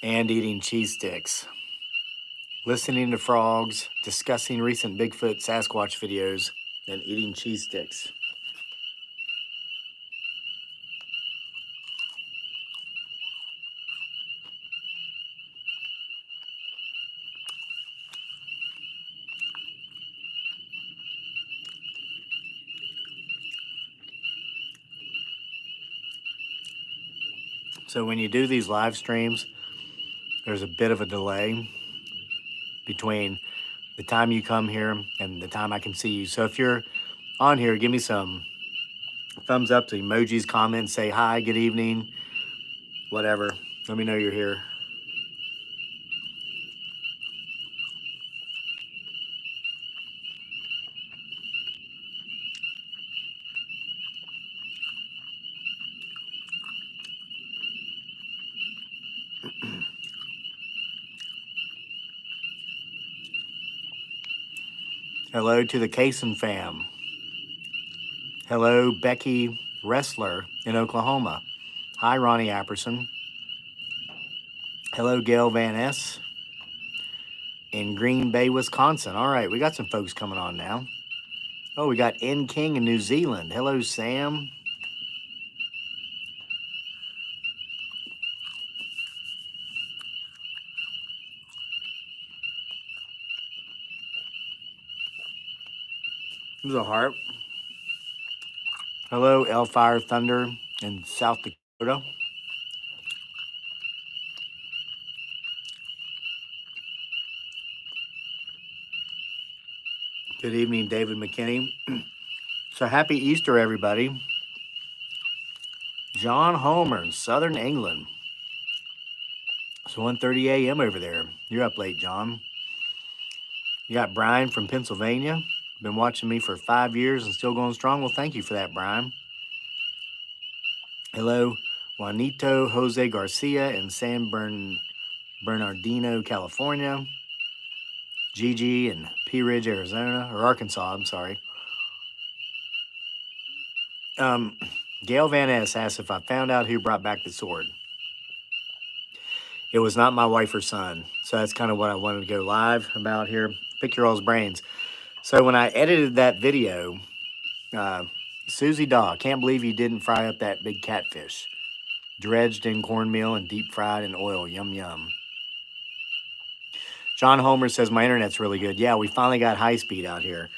and eating cheese sticks, listening to frogs, discussing recent Bigfoot Sasquatch videos, and eating cheese sticks. So when you do these live streams, there's a bit of a delay between the time you come here and the time I can see you. So if you're on here, give me some thumbs up, to emojis, comments, say hi, good evening, whatever. Let me know you're here. Hello to the Kaysen fam. Hello, Becky Wrestler in Oklahoma. Hi, Ronnie Apperson. Hello, Gail Van S in Green Bay, Wisconsin. All right, we got some folks coming on now. Oh, we got N King in New Zealand. Hello, Sam. There's a heart. Hello, Elfire Thunder in South Dakota. Good evening, David McKinney. So happy Easter, everybody. John Homer in Southern England. It's 1:30 a.m. over there. You're up late, John. You got Brian from Pennsylvania. Been watching me for 5 years and still going strong. Well, thank you for that, Brian. Hello, Juanito Jose Garcia in San Bernardino, California. Gigi in Pea Ridge, Arizona, or Arkansas, I'm sorry. Gail Van S asked if I found out who brought back the sword. It was not my wife or son. So that's kind of what I wanted to go live about here. Pick your all's brains. So when I edited that video, Susie Daw, can't believe you didn't fry up that big catfish. Dredged in cornmeal and deep fried in oil. Yum, yum. John Homer says, my internet's really good. Yeah, we finally got high speed out here.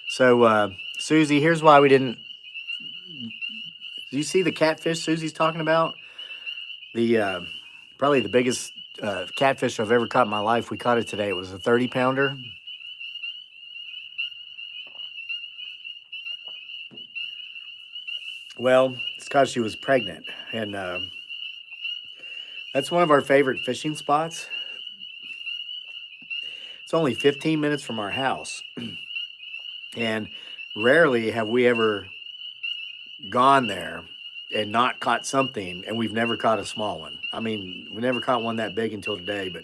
So, Susie, here's why we didn't... Do you see the catfish Susie's talking about? The probably the biggest catfish I've ever caught in my life. We caught it today. It was a 30-pounder. Well, it's because she was pregnant. And that's one of our favorite fishing spots. It's only 15 minutes from our house. And rarely have we ever gone there and not caught something, and we've never caught a small one. I mean, we never caught one that big until today, but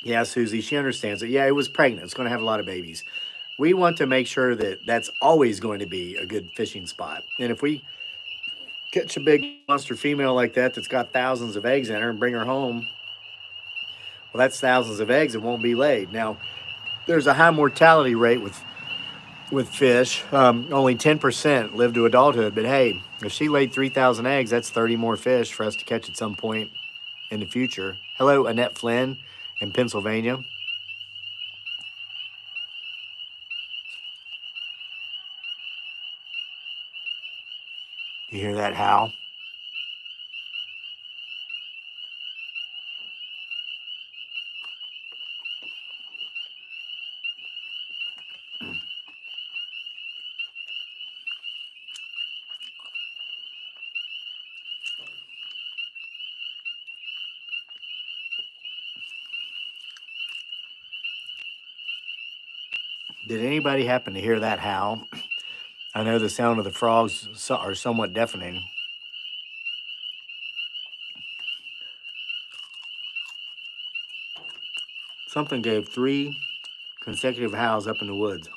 yeah, Susie, she understands it. Yeah, it was pregnant. It's going to have a lot of babies. We want to make sure that that's always going to be a good fishing spot. And if we catch a big monster female like that that's got thousands of eggs in her and bring her home, well, that's thousands of eggs that won't be laid. Now, there's a high mortality rate with fish. Only 10% live to adulthood. But hey, if she laid 3,000 eggs, that's 30 more fish for us to catch at some point in the future. Hello, Annette Flynn in Pennsylvania. You hear that howl? Did anybody happen to hear that howl? I know the sound of the frogs are somewhat deafening. Something gave 3 consecutive howls up in the woods.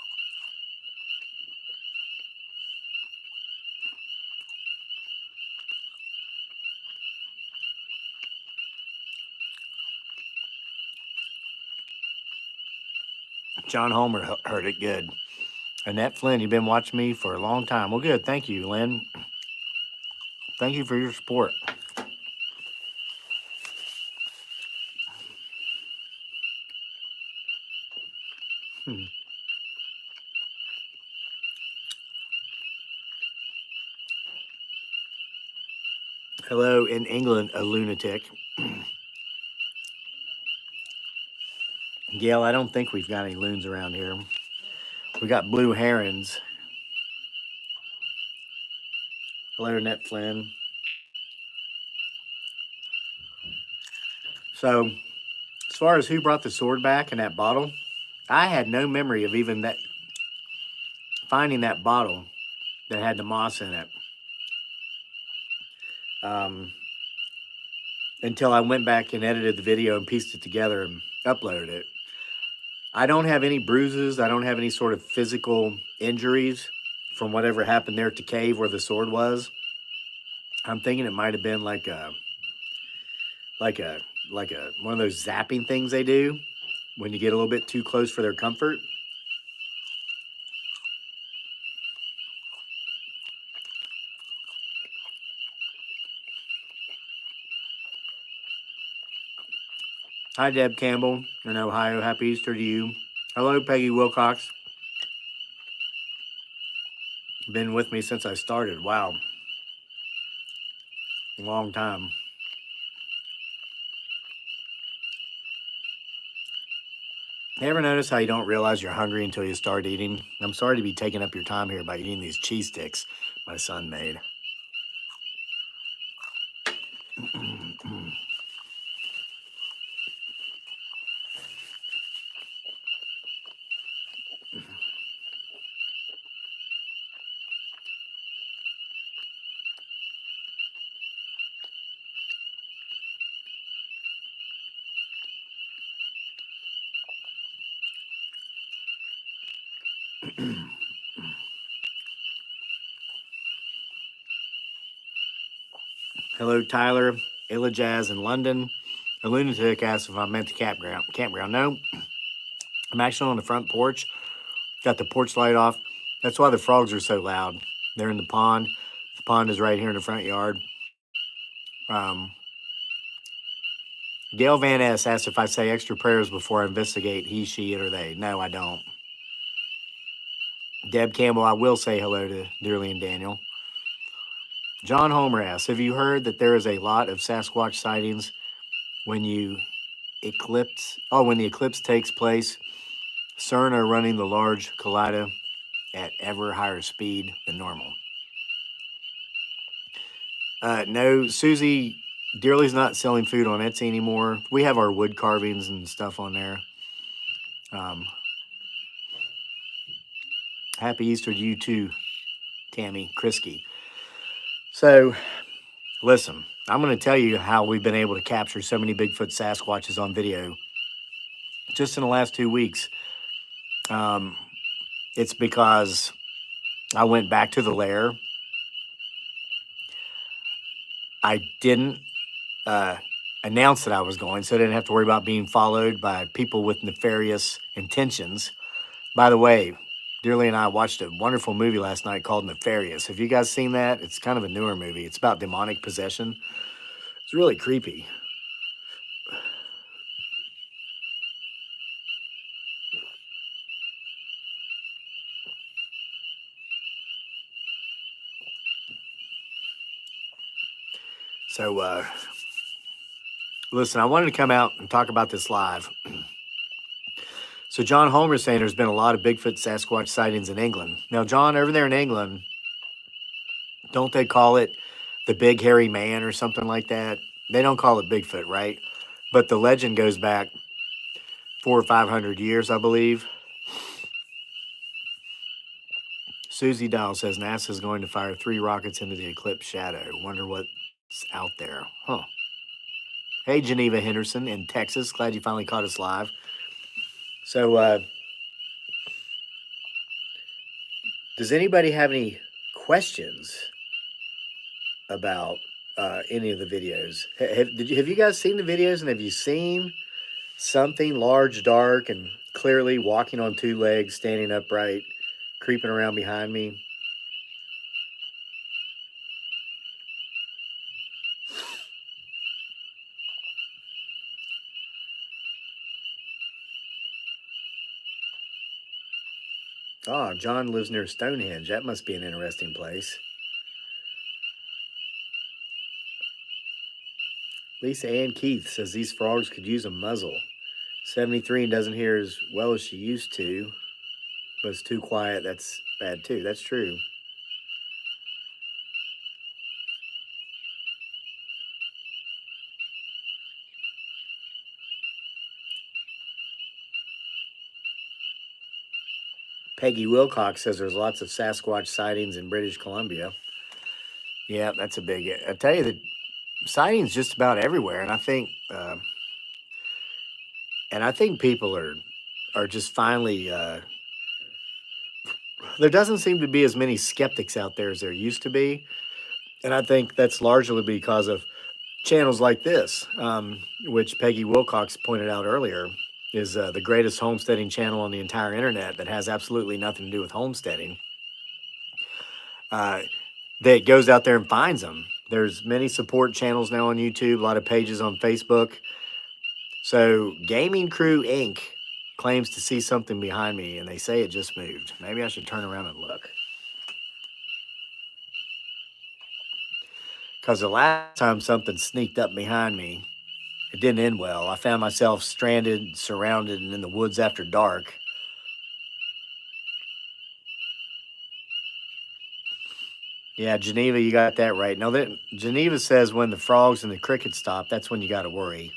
John Homer heard it good. Annette Flynn, you've been watching me for a long time. Well, good. Thank you, Lynn. Thank you for your support. Hello in England, a lunatic. Gail, I don't think we've got any loons around here. We got blue herons. Hello, Annette Flynn. So, as far as who brought the sword back in that bottle, I had no memory of even that finding that bottle that had the moss in it until I went back and edited the video and pieced it together and uploaded it. I don't have any bruises. I don't have any sort of physical injuries from whatever happened there at the cave where the sword was. I'm thinking it might have been like a one of those zapping things they do when you get a little bit too close for their comfort. Hi, Deb Campbell in Ohio. Happy Easter to you. Hello, Peggy Wilcox. Been with me since I started. Wow. Long time. You ever notice how you don't realize you're hungry until you start eating? I'm sorry to be taking up your time here by eating these cheese sticks my son made. Hello, Tyler. Illa Jazz in London. A lunatic asked if I meant the campground. No, I'm actually on the front porch. Got the porch light off. That's why the frogs are so loud. They're in the pond. The pond is right here in the front yard. Gail Van S asked if I say extra prayers before I investigate he, she, it, or they. No, I don't. Deb Campbell, I will say hello to Dearly and Daniel. John Homer asks, have you heard that there is a lot of Sasquatch sightings when the eclipse takes place? CERN are running the Large Collider at ever higher speed than normal. No, Susie, Dearly's not selling food on Etsy anymore. We have our wood carvings and stuff on there. Happy Easter to you too, Tammy Krisky. So, listen, I'm going to tell you how we've been able to capture so many Bigfoot Sasquatches on video just in the last 2 weeks. It's because I went back to the lair. I didn't announce that I was going, so I didn't have to worry about being followed by people with nefarious intentions. By the way, Dearly and I watched a wonderful movie last night called Nefarious. Have you guys seen that? It's kind of a newer movie. It's about demonic possession. It's really creepy. So, listen, I wanted to come out and talk about this live. So John Homer is saying there's been a lot of Bigfoot Sasquatch sightings in England. Now, John, over there in England, don't they call it the Big Hairy Man or something like that? They don't call it Bigfoot, right? But the legend goes back 400 or 500 years, I believe. Susie Dial says NASA is going to fire 3 rockets into the eclipse shadow. Wonder what's out there. Huh. Hey, Geneva Henderson in Texas. Glad you finally caught us live. So, does anybody have any questions about any of the videos? Have you guys seen the videos, and have you seen something large, dark, and clearly walking on two legs, standing upright, creeping around behind me. Oh, John lives near Stonehenge. That must be an interesting place. Lisa Ann Keith says these frogs could use a muzzle. 73 and doesn't hear as well as she used to, but it's too quiet. That's bad too. That's true. Peggy Wilcox says there's lots of Sasquatch sightings in British Columbia. Yeah, that's a big. I tell you, the sightings just about everywhere, and I think people are just finally. There doesn't seem to be as many skeptics out there as there used to be, and I think that's largely because of channels like this, which Peggy Wilcox pointed out earlier, is the greatest homesteading channel on the entire internet that has absolutely nothing to do with homesteading. That goes out there and finds them. There's many support channels now on YouTube, a lot of pages on Facebook. So Gaming Crew Inc. claims to see something behind me, and they say it just moved. Maybe I should turn around and look. Because the last time something sneaked up behind me, it didn't end well. I found myself stranded, surrounded, and in the woods after dark. Yeah, Geneva, you got that right. Now, that Geneva says when the frogs and the crickets stop, that's when you got to worry.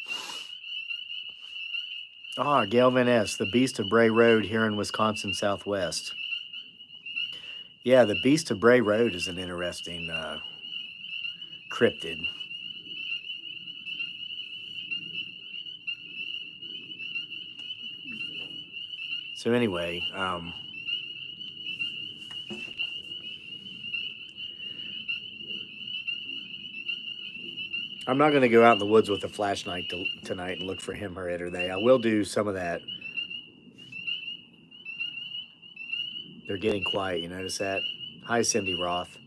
Ah, Gail Van S., the Beast of Bray Road here in Wisconsin Southwest. Yeah, the Beast of Bray Road is an interesting cryptid. So anyway, I'm not going to go out in the woods with a flashlight tonight and look for him or it or they. I will do some of that. They're getting quiet. You notice that? Hi, Cindy Roth.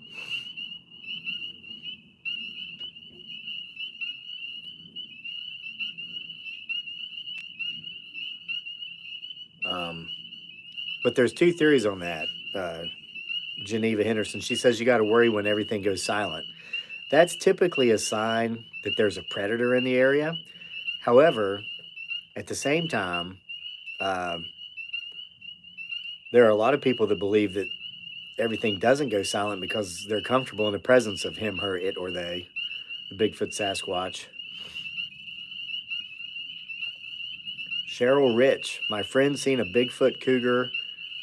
But there's two theories on that. Geneva Henderson, she says you got to worry when everything goes silent. That's typically a sign that there's a predator in the area. However, at the same time, uh, there are a lot of people that believe that everything doesn't go silent because they're comfortable in the presence of him, her, it, or they, the Bigfoot Sasquatch. Cheryl Rich, my friend seen a Bigfoot cougar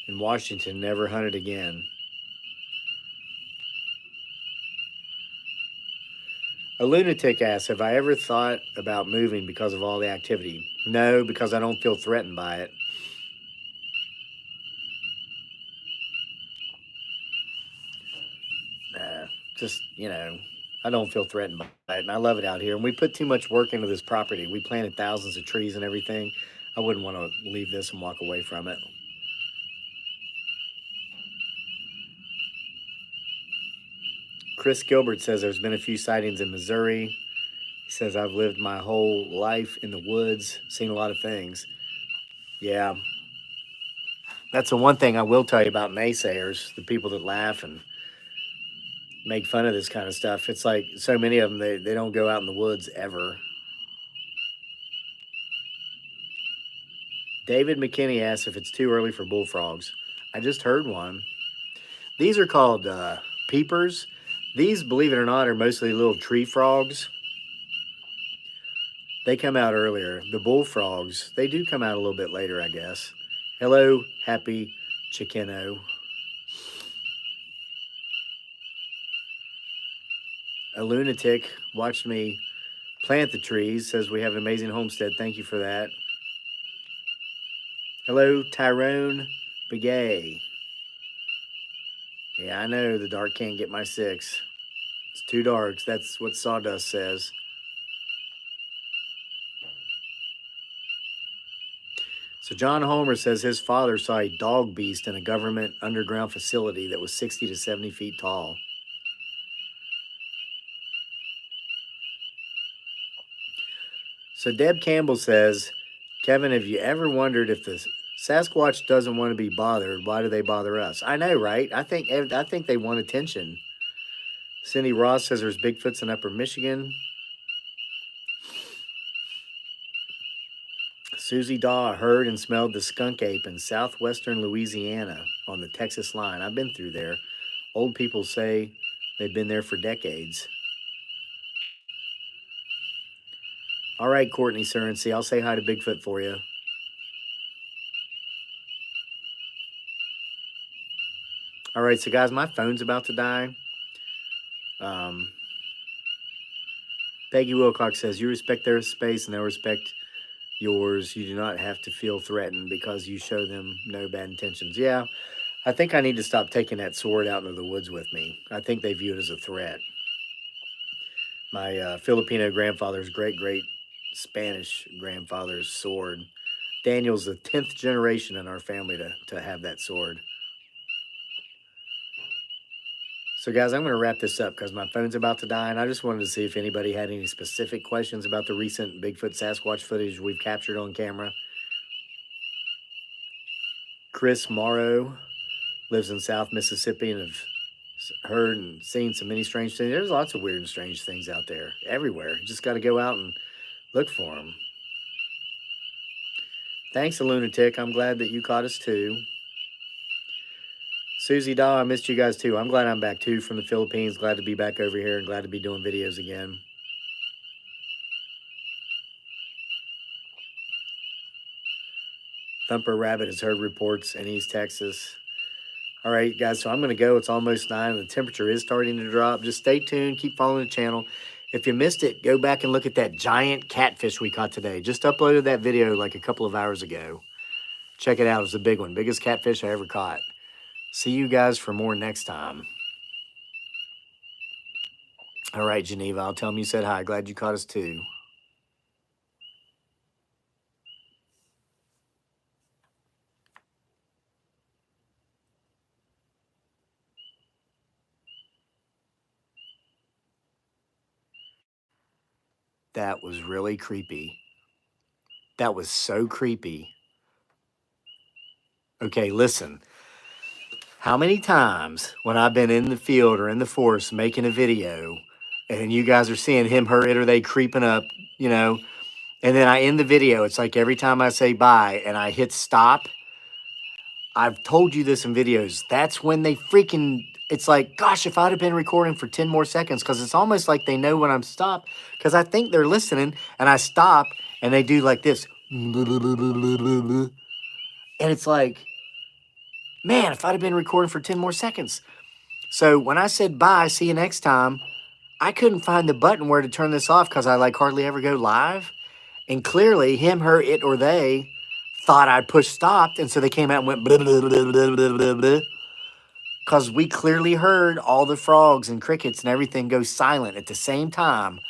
in Washington, never hunted again. A lunatic asks, have I ever thought about moving because of all the activity? No, because I don't feel threatened by it. Just, I don't feel threatened by it, and I love it out here. And we put too much work into this property. We planted thousands of trees and everything. I wouldn't want to leave this and walk away from it. Chris Gilbert says there's been a few sightings in Missouri. He says, I've lived my whole life in the woods, seen a lot of things. Yeah. That's the one thing I will tell you about naysayers, the people that laugh and make fun of this kind of stuff. It's like so many of them, they don't go out in the woods ever. David McKinney asks if it's too early for bullfrogs. I just heard one. These are called peepers. These, believe it or not, are mostly little tree frogs. They come out earlier. The bullfrogs, they do come out a little bit later, I guess. Hello, Happy Chickeno. A lunatic watched me plant the trees, says we have an amazing homestead. Thank you for that. Hello, Tyrone Begay. Yeah, I know the dark can't get my 6. It's too dark. That's what Sawdust says. So So John Homer says his father saw a dog beast in a government underground facility that was 60 to 70 feet tall. So Deb Campbell says, Kevin, have you ever wondered if the Sasquatch doesn't want to be bothered, why do they bother us? I know, right? I think they want attention. Cindy Ross says there's Bigfoots in Upper Michigan. Susie Daw heard and smelled the skunk ape in southwestern Louisiana on the Texas line. I've been through there. Old people say they've been there for decades. All right, Courtney Surency, I'll say hi to Bigfoot for you. All right, so guys, my phone's about to die. Peggy Wilcox says, you respect their space and they'll respect yours. You do not have to feel threatened because you show them no bad intentions. Yeah, I think I need to stop taking that sword out into the woods with me. I think they view it as a threat. My Filipino grandfather's great Spanish grandfather's sword. Daniel's the 10th generation in our family to have that sword. So guys, I'm going to wrap this up because my phone's about to die, and I just wanted to see if anybody had any specific questions about the recent Bigfoot Sasquatch footage we've captured on camera. Chris Morrow lives in South Mississippi and have heard and seen some many strange things. There's lots of weird and strange things out there everywhere. You just got to go out and look for them. Thanks, a lunatic. I'm glad that you caught us too. Susie Daw, I missed you guys too. I'm glad I'm back too from the Philippines. Glad to be back over here and glad to be doing videos again. Thumper Rabbit has heard reports in East Texas. All right, guys, so I'm going to go. It's almost 9 and the temperature is starting to drop. Just stay tuned. Keep following the channel. If you missed it, go back and look at that giant catfish we caught today. Just uploaded that video like a couple of hours ago. Check it out. It was a big one. Biggest catfish I ever caught. See you guys for more next time. All right, Geneva, I'll tell them you said hi. Glad you caught us too. That was really creepy. That was so creepy. Okay, listen. How many times when I've been in the field or in the forest making a video and you guys are seeing him, her, it, or they creeping up, you know, and then I end the video, it's like every time I say bye and I hit stop, I've told you this in videos, that's when they freaking, it's like, gosh, if I'd have been recording for 10 more seconds, because it's almost like they know when I'm stopped, because I think they're listening, and I stop, and they do like this. And it's like, man, if I'd have been recording for 10 more seconds. So when I said bye, see you next time, I couldn't find the button where to turn this off because I like hardly ever go live. And clearly him, her, it, or they thought I pushed stopped. And so they came out and went blah, blah, blah, blah, blah, blah, blah. Because we clearly heard all the frogs and crickets and everything go silent at the same time,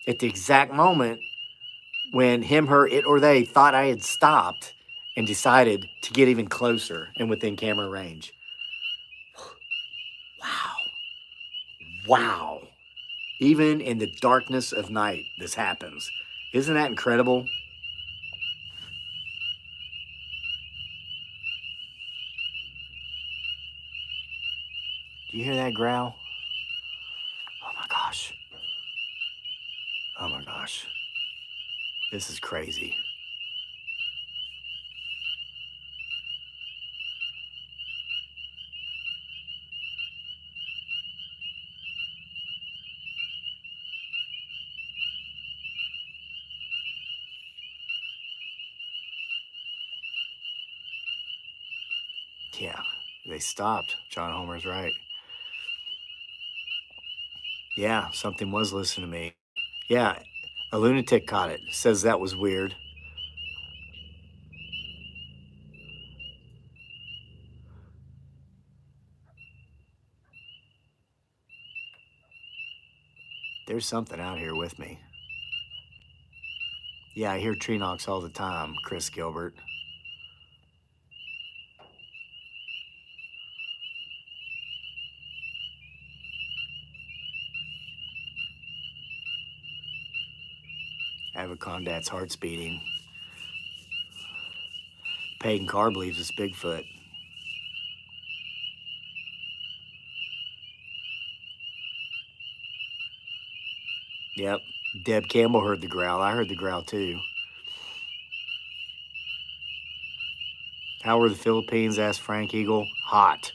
at the exact moment when him, her, it, or they thought I had stopped and decided to get even closer and within camera range. Wow. Wow. Even in the darkness of night, this happens. Isn't that incredible? Do you hear that growl? Oh my gosh. Oh my gosh. This is crazy. Yeah, they stopped. John Homer's right. Yeah, something was listening to me. Yeah, a lunatic caught it. Says that was weird. There's something out here with me. Yeah, I hear tree knocks all the time, Chris Gilbert. Avocondat's heart's beating. Pagan Carr believes it's Bigfoot. Yep. Deb Campbell heard the growl. I heard the growl too. How were the Philippines? Asked Frank Eagle. Hot.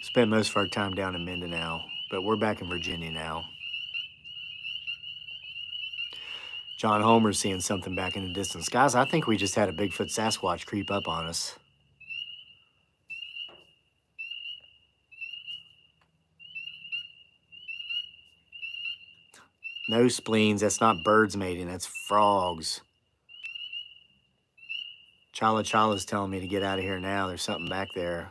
Spent most of our time down in Mindanao, but we're back in Virginia now. John Homer's seeing something back in the distance. Guys, I think we just had a Bigfoot Sasquatch creep up on us. No spleens. That's not birds mating. That's frogs. Chala Chala's telling me to get out of here now. There's something back there.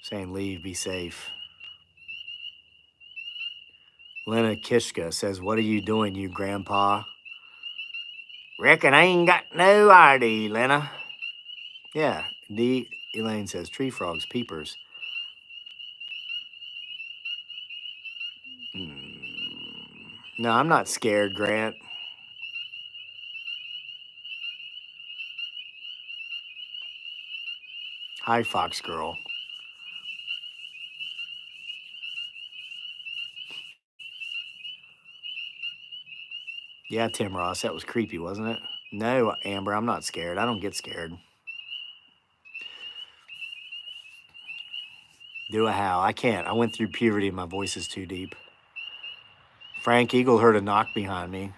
Saying leave, be safe. Lena Kishka says, what are you doing, you grandpa? Reckon I ain't got no ID, Lena. Yeah, D. Elaine says, tree frogs, peepers. No, I'm not scared, Grant. Hi, Fox Girl. Yeah, Tim Ross, that was creepy, wasn't it? No, Amber, I'm not scared. I don't get scared. Do a how. I can't. I went through puberty and my voice is too deep. Frank Eagle heard a knock behind me.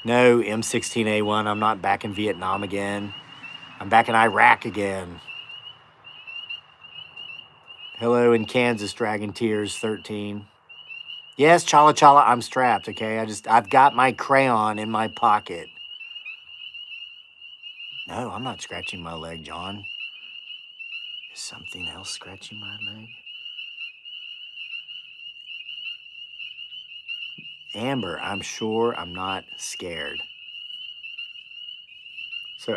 No, M16A1, I'm not back in Vietnam again. I'm back in Iraq again. Hello in Kansas, Dragon Tears 13. Yes, Chala Chala, I'm strapped, okay? I've got my crayon in my pocket. No, I'm not scratching my leg, John. Is something else scratching my leg? Amber, I'm sure I'm not scared. So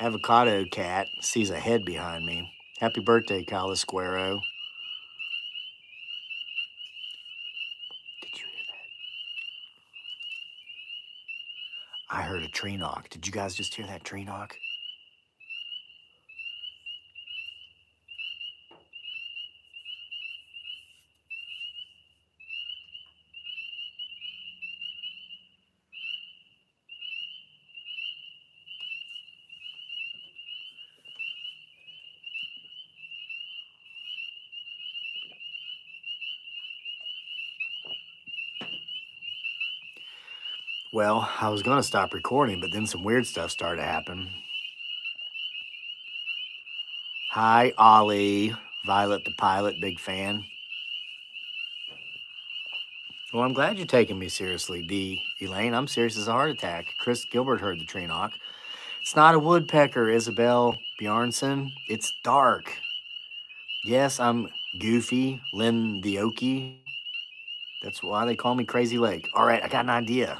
Avocado Cat sees a head behind me. Happy birthday, Kyle Esquero. Did you hear that? I heard a tree knock. Did you guys just hear that tree knock? Well, I was going to stop recording, but then some weird stuff started to happen. Hi, Ollie. Violet the Pilot, big fan. Well, I'm glad you're taking me seriously, D. Elaine. I'm serious as a heart attack. Chris Gilbert heard the tree knock. It's not a woodpecker, Isabel Bjarnson. It's dark. Yes, I'm Goofy, Lynn the Okie. That's why they call me Crazy Lake. All right, I got an idea.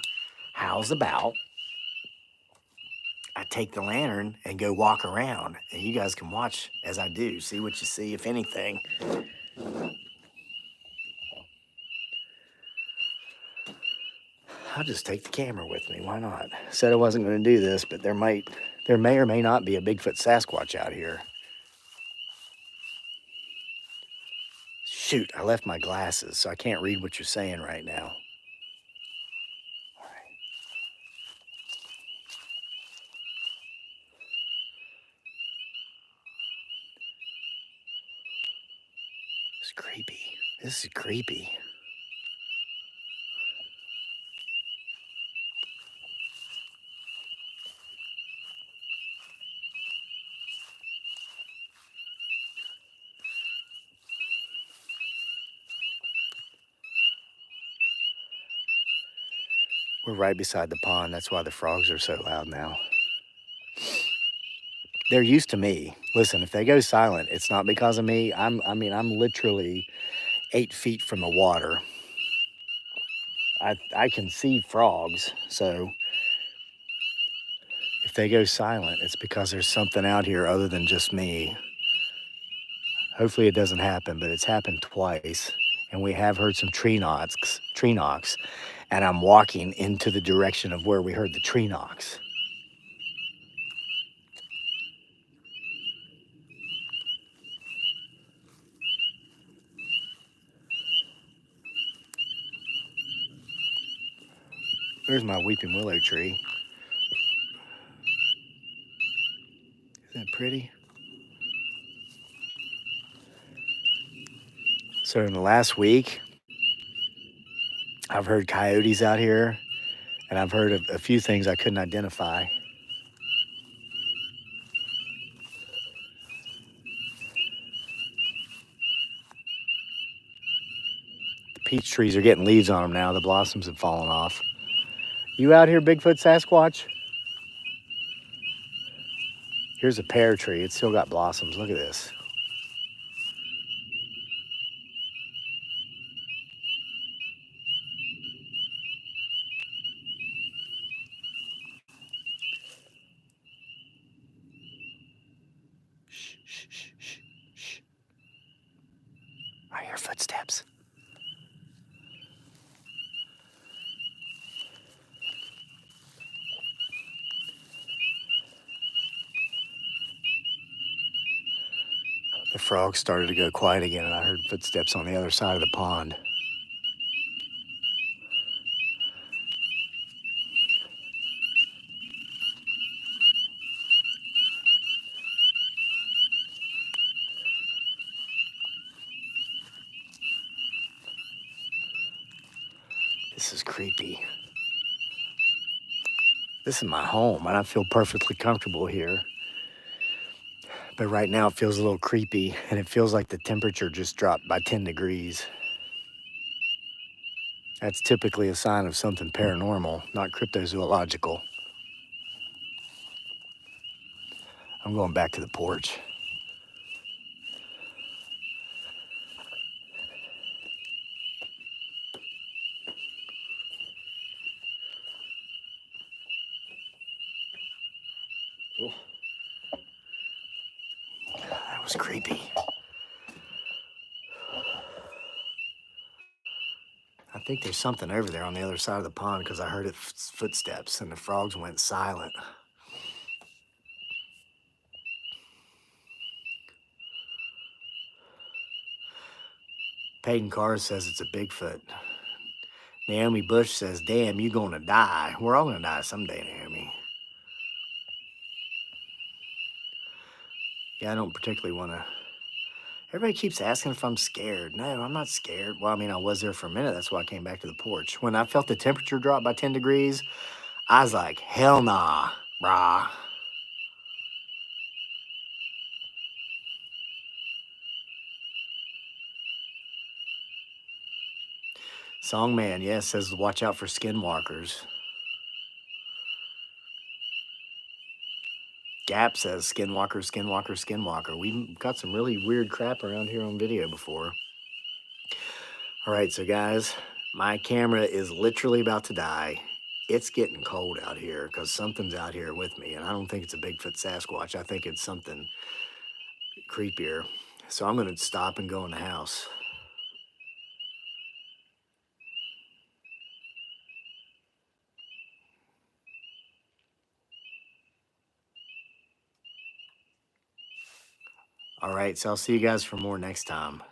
How's about I take the lantern and go walk around, and you guys can watch as I do. See what you see, if anything. I'll just take the camera with me. Why not? Said I wasn't going to do this, but there may or may not be a Bigfoot Sasquatch out here. Shoot, I left my glasses, so I can't read what you're saying right now. All right. It's creepy. This is creepy. We're right beside the pond. That's why the frogs are so loud now. They're used to me. Listen, if they go silent, it's not because of me. I'm literally 8 feet from the water. I can see frogs, so if they go silent, it's because there's something out here other than just me. Hopefully it doesn't happen, but it's happened twice. and we have heard some tree knocks, and I'm walking into the direction of where we heard the tree knocks. There's my weeping willow tree. Isn't that pretty? So in the last week, I've heard coyotes out here, and I've heard a few things I couldn't identify. The peach trees are getting leaves on them now. The blossoms have fallen off. You out here, Bigfoot Sasquatch? Here's a pear tree. It's still got blossoms. Look at this. Shh, shh, shh, shh, shh. I hear footsteps. The frogs started to go quiet again, and I heard footsteps on the other side of the pond. This is creepy. This is my home, and I feel perfectly comfortable here. But right now it feels a little creepy, and it feels like the temperature just dropped by 10 degrees. That's typically a sign of something paranormal, not cryptozoological. I'm going back to the porch. Oh, that was creepy. I think there's something over there on the other side of the pond because I heard its footsteps and the frogs went silent. Peyton Carr says it's a Bigfoot. Naomi Bush says, damn, you gonna die. We're all gonna die someday, Naomi. Yeah, I don't particularly want to. Everybody keeps asking if I'm scared. No, I'm not scared. Well, I mean, I was there for a minute. That's why I came back to the porch. When I felt the temperature drop by 10 degrees, I was like, hell nah, brah. Songman, yes, says watch out for skinwalkers. Gap says skinwalker, skinwalker, skinwalker. We've got some really weird crap around here on video before. All right, so guys, my camera is literally about to die. It's getting cold out here because something's out here with me, and I don't think it's a Bigfoot Sasquatch. I think it's something creepier. So I'm going to stop and go in the house. All right, so I'll see you guys for more next time.